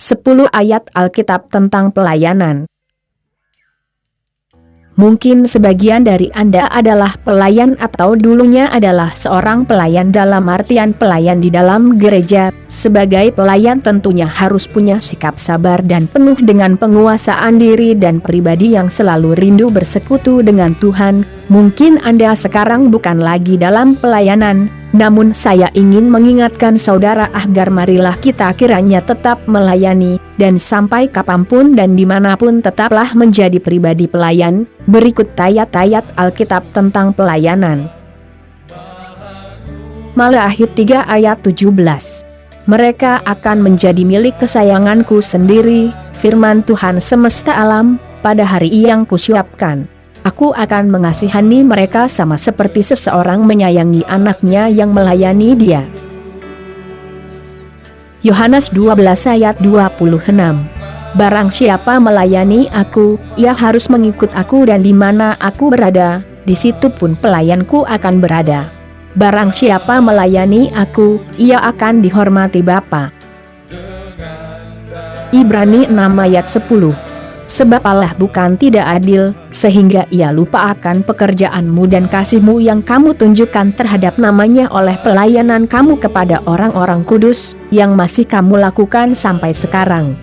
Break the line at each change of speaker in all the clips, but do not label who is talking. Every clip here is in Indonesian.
10 ayat Alkitab tentang pelayanan. Mungkin sebagian dari Anda adalah pelayan atau dulunya adalah seorang pelayan dalam artian pelayan di dalam gereja. Sebagai pelayan tentunya harus punya sikap sabar dan penuh dengan penguasaan diri dan pribadi yang selalu rindu bersekutu dengan Tuhan. Mungkin Anda sekarang bukan lagi dalam pelayanan, namun saya ingin mengingatkan saudara agar marilah kita kiranya tetap melayani, dan sampai kapanpun dan dimanapun tetaplah menjadi pribadi pelayan. Berikut ayat-ayat Alkitab tentang pelayanan. Maleakhi 3 ayat 17. Mereka akan menjadi milik kesayanganku sendiri, firman Tuhan semesta alam, pada hari yang kusiapkan. Aku akan mengasihani mereka sama seperti seseorang menyayangi anaknya yang melayani dia. Yohanes 12 ayat 26. Barang siapa melayani aku, ia harus mengikut aku, dan di mana aku berada, di situ pun pelayanku akan berada. Barang siapa melayani aku, ia akan dihormati Bapa. Ibrani 6 ayat 10. Sebab Allah bukan tidak adil, sehingga ia lupa akan pekerjaanmu dan kasihmu yang kamu tunjukkan terhadap namanya oleh pelayanan kamu kepada orang-orang kudus, yang masih kamu lakukan sampai sekarang.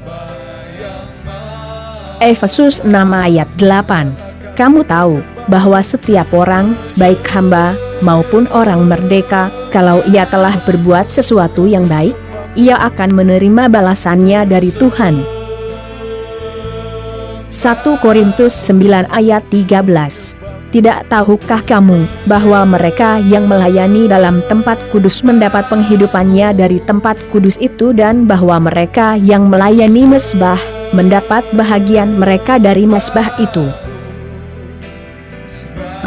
Efesus 6 ayat 8. Kamu tahu bahwa setiap orang, baik hamba maupun orang merdeka, kalau ia telah berbuat sesuatu yang baik, ia akan menerima balasannya dari Tuhan. 1 Korintus 9 ayat 13. Tidak tahukah kamu bahwa mereka yang melayani dalam tempat kudus mendapat penghidupannya dari tempat kudus itu, dan bahwa mereka yang melayani mezbah mendapat bahagian mereka dari mezbah itu.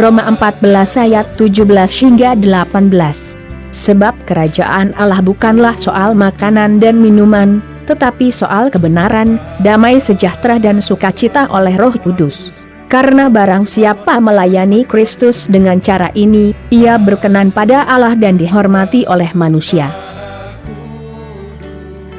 Roma 14 ayat 17 hingga 18. Sebab kerajaan Allah bukanlah soal makanan dan minuman, tetapi soal kebenaran, damai sejahtera dan sukacita oleh Roh Kudus. Karena barang siapa melayani Kristus dengan cara ini, ia berkenan pada Allah dan dihormati oleh manusia.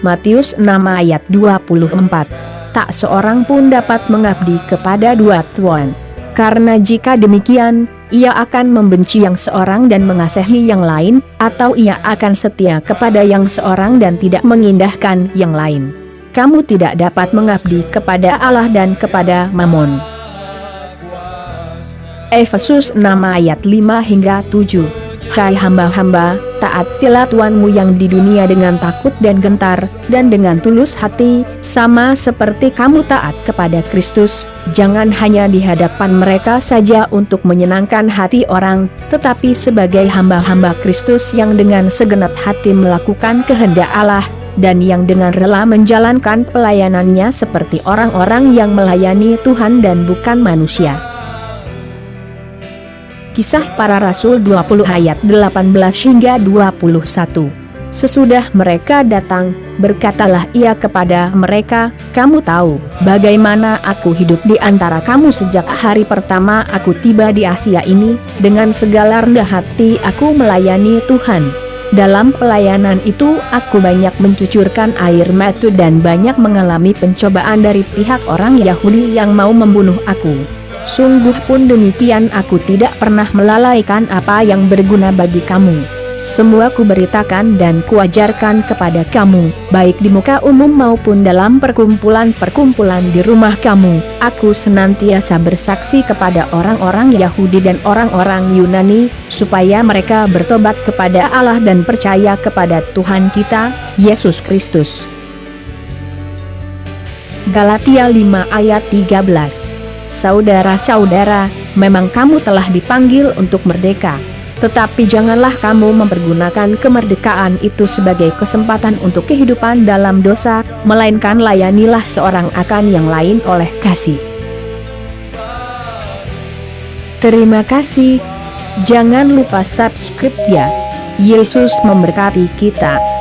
Matius 6 ayat 24. Tak seorang pun dapat mengabdi kepada dua tuan. Karena jika demikian, ia akan membenci yang seorang dan mengasihi yang lain, atau ia akan setia kepada yang seorang dan tidak mengindahkan yang lain. Kamu tidak dapat mengabdi kepada Allah dan kepada Mamon. Efesus 6 ayat 5 hingga 7. Hai hamba-hamba, taatilah tuanmu yang di dunia dengan takut dan gentar, dan dengan tulus hati, sama seperti kamu taat kepada Kristus. Jangan hanya di hadapan mereka saja untuk menyenangkan hati orang, tetapi sebagai hamba-hamba Kristus yang dengan segenap hati melakukan kehendak Allah, dan yang dengan rela menjalankan pelayanannya seperti orang-orang yang melayani Tuhan dan bukan manusia. Kisah Para Rasul 20 ayat 18 hingga 21. Sesudah mereka datang, berkatalah ia kepada mereka, kamu tahu bagaimana aku hidup di antara kamu sejak hari pertama aku tiba di Asia ini, dengan segala rendah hati aku melayani Tuhan. Dalam pelayanan itu aku banyak mencucurkan air mata dan banyak mengalami pencobaan dari pihak orang Yahudi yang mau membunuh aku. Sungguh pun demikian aku tidak pernah melalaikan apa yang berguna bagi kamu. Semua kuberitakan dan kuajarkan kepada kamu, baik di muka umum maupun dalam perkumpulan-perkumpulan di rumah kamu. Aku senantiasa bersaksi kepada orang-orang Yahudi dan orang-orang Yunani, supaya mereka bertobat kepada Allah dan percaya kepada Tuhan kita, Yesus Kristus. Galatia 5 ayat 13. Saudara-saudara, memang kamu telah dipanggil untuk merdeka. Tetapi janganlah kamu mempergunakan kemerdekaan itu sebagai kesempatan untuk kehidupan dalam dosa, melainkan layanilah seorang akan yang lain oleh kasih. Terima kasih. Jangan lupa subscribe ya. Yesus memberkati kita.